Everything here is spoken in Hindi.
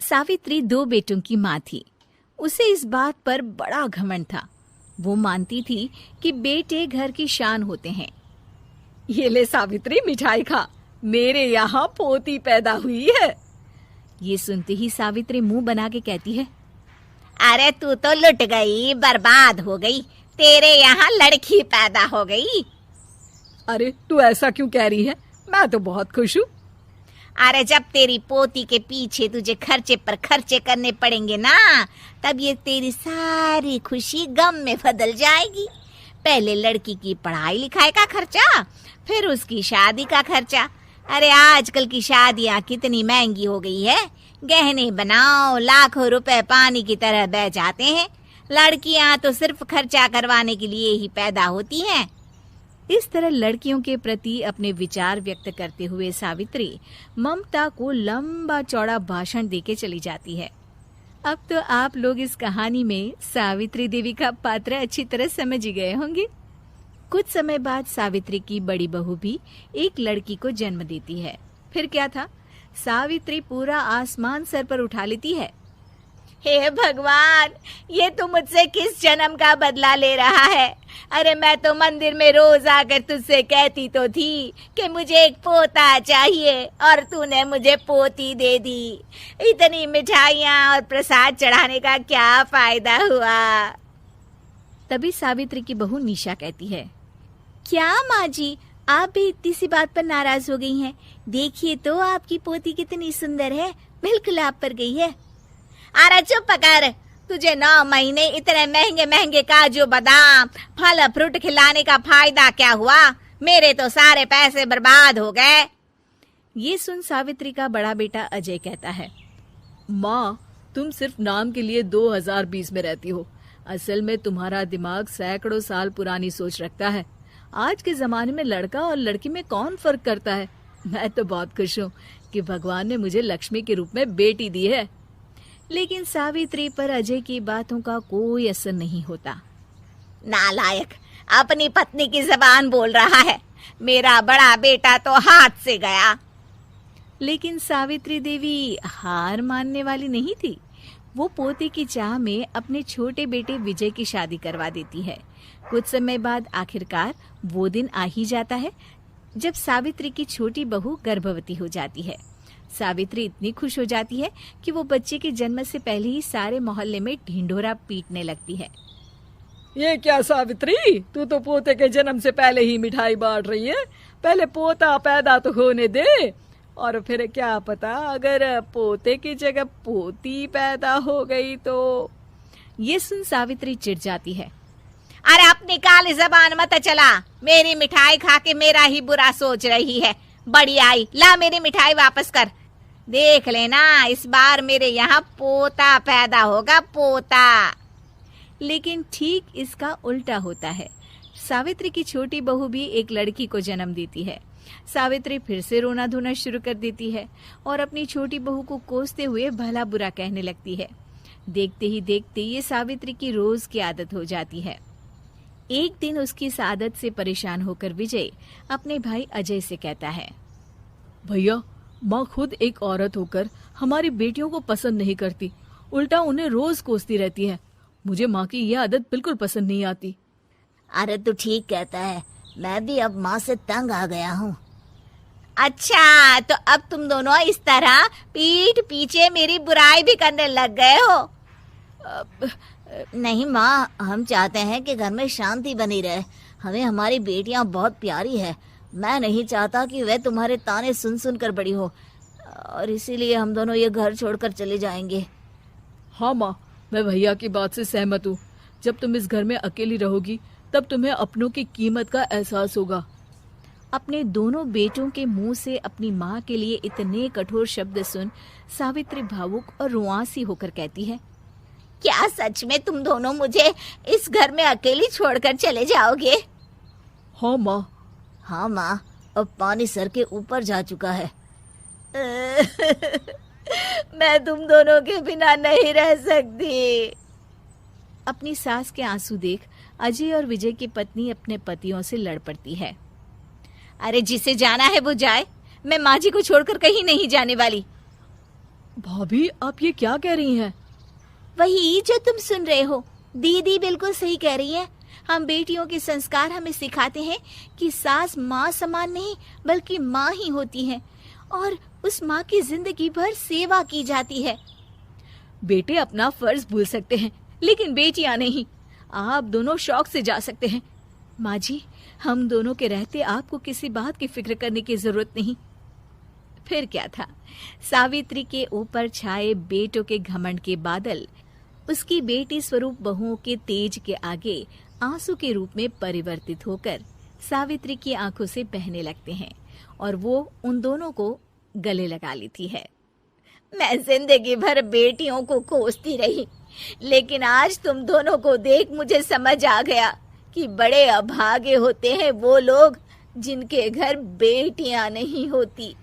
सावित्री 2 बेटों की माँ थी। उसे इस बात पर बड़ा घमंड था। वो मानती थी कि बेटे घर की शान होते हैं। ये ले सावित्री, मिठाई खा, मेरे यहाँ पोती पैदा हुई है। ये सुनते ही सावित्री मुंह बना के कहती है, अरे तू तो लुट गई, बर्बाद हो गई, तेरे यहाँ लड़की पैदा हो गई। अरे तू ऐसा क्यों कह रही है? मैं तो बहुत खुश हूँ। अरे जब तेरी पोती के पीछे तुझे खर्चे पर खर्चे करने पड़ेंगे ना, तब ये तेरी सारी खुशी गम में बदल जाएगी। पहले लड़की की पढ़ाई लिखाई का खर्चा, फिर उसकी शादी का खर्चा। अरे आजकल की शादियाँ कितनी महंगी हो गई है। गहने बनाओ, लाखों रुपए पानी की तरह बह जाते हैं। लड़कियाँ तो सिर्फ खर्चा करवाने के लिए ही पैदा होती हैं। इस तरह लड़कियों के प्रति अपने विचार व्यक्त करते हुए सावित्री ममता को लंबा चौड़ा भाषण देके चली जाती है। अब तो आप लोग इस कहानी में सावित्री देवी का पात्र अच्छी तरह समझ ही गए होंगे। कुछ समय बाद सावित्री की बड़ी बहू भी एक लड़की को जन्म देती है। फिर क्या था, सावित्री पूरा आसमान सर पर उठा लेती है। हे भगवान, ये तू मुझसे किस जन्म का बदला ले रहा है? अरे मैं तो मंदिर में रोज आकर तुझसे कहती तो थी कि मुझे एक पोता चाहिए, और तूने मुझे पोती दे दी। इतनी मिठाइयाँ और प्रसाद चढ़ाने का क्या फायदा हुआ? तभी सावित्री की बहू निशा कहती है, क्या माँ जी, आप भी इतनी सी बात पर नाराज हो गई हैं? देखिए तो आपकी पोती कितनी सुंदर है, बिल्कुल आप पर गई है। अरे चुप कर, तुझे 9 महीने इतने महंगे महंगे काजू बादाम फल फ्रूट खिलाने का फायदा क्या हुआ? मेरे तो सारे पैसे बर्बाद हो गए। ये सुन सावित्री का बड़ा बेटा अजय कहता है, माँ, तुम सिर्फ नाम के लिए 2020 में रहती हो। असल में तुम्हारा दिमाग सैकड़ों साल पुरानी सोच रखता है। आज के जमाने में लड़का और लड़की में कौन फर्क करता है? मैं तो बहुत खुश हूँ कि भगवान ने मुझे लक्ष्मी के रूप में बेटी दी है। लेकिन सावित्री पर अजय की बातों का कोई असर नहीं होता। नालायक, अपनी पत्नी की जबान बोल रहा है। मेरा बड़ा बेटा तो हाथ से गया। लेकिन सावित्री देवी हार मानने वाली नहीं थी। वो पोते की चाह में अपने छोटे बेटे विजय की शादी करवा देती है। कुछ समय बाद आखिरकार वो दिन आ ही जाता है जब सावित्री की छोटी बहू गर्भवती हो जाती है। सावित्री इतनी खुश हो जाती है कि वो बच्चे के जन्म से पहले ही सारे मोहल्ले में ढिंढोरा पीटने लगती है। ये क्या सावित्री, तू तो पोते के जन्म से पहले ही मिठाई बांट रही है। पहले पोता पैदा तो होने दे, और फिर क्या पता अगर पोते की जगह पोती पैदा हो गई तो। ये सुन सावित्री चिढ़ जाती है। अरे अपनी काली जबान मत चला, मेरी मिठाई खा के मेरा ही बुरा सोच रही है। बड़ी आई, ला मेरी मिठाई वापस कर। देख लेना, इस बार मेरे यहाँ पोता पैदा होगा, पोता। लेकिन ठीक इसका उल्टा होता है। सावित्री की छोटी बहू भी एक लड़की को जन्म देती है। सावित्री फिर से रोना धोना शुरू कर देती है और अपनी छोटी बहू को कोसते हुए भला बुरा कहने लगती है। देखते ही देखते ये सावित्री की रोज की आदत हो जाती है। एक दिन उसकी इस आदत से परेशान होकर विजय अपने भाई अजय से कहता है, भैया, माँ खुद एक औरत होकर हमारी बेटियों को पसंद नहीं करती, उल्टा उन्हें रोज कोसती रहती है। मुझे माँ की यह आदत बिल्कुल पसंद नहीं आती। अरे तू ठीक कहता है, मैं भी अब माँ से तंग आ गया हूँ। अच्छा, तो अब तुम दोनों इस तरह पीठ पीछे मेरी बुराई भी करने लग गए हो? नहीं माँ, हम चाहते हैं कि घर में शांति बनी रहे। हमें हमारी बेटियाँ बहुत प्यारी है। मैं नहीं चाहता कि वह तुम्हारे ताने सुन सुन कर बड़ी हो, और इसीलिए हम दोनों ये घर छोड़कर चले जाएंगे। हाँ माँ, मैं भैया की बात से सहमत हूँ। जब तुम इस घर में अकेली रहोगी तब तुम्हें अपनों की कीमत का एहसास होगा। अपने दोनों बेटों के मुंह से अपनी माँ के लिए इतने कठोर शब्द सुन सावित्री भावुक और रुआंसी होकर कहती है, क्या सच में तुम दोनों मुझे इस घर में अकेली छोड़कर चले जाओगे? हाँ माँ। हाँ माँ, अब पानी सर के ऊपर जा चुका है। मैं तुम दोनों के बिना नहीं रह सकती। अपनी सास के आंसू देख अजय और विजय की पत्नी अपने पतियों से लड़ पड़ती है। अरे जिसे जाना है वो जाए, मैं माँ जी को छोड़कर कहीं नहीं जाने वाली। भाभी, आप ये क्या कह रही हैं? वही जो तुम सुन रहे हो, दीदी बिल्कुल सही कह रही है। हम बेटियों के संस्कार हमें सिखाते हैं कि सास माँ समान नहीं बल्कि माँ ही होती है और उस माँ की जिंदगी भर सेवा की जाती है। बेटे अपना फर्ज भूल सकते हैं, लेकिन बेटियां नहीं। आप दोनों शौक से जा सकते हैं। माँ जी, हम दोनों के रहते आपको किसी बात की फिक्र करने की जरूरत नहीं। फिर क्या था, सावित्री के ऊपर छाए बेटों के घमंड के बादल उसकी बेटी स्वरूप बहुओं के तेज के आगे आंसू के रूप में परिवर्तित होकर सावित्री की आंखों से बहने लगते हैं और वो उन दोनों को गले लगा लेती है। मैं जिंदगी भर बेटियों को कोसती रही, लेकिन आज तुम दोनों को देख मुझे समझ आ गया कि बड़े अभागे होते हैं वो लोग जिनके घर बेटियां नहीं होती।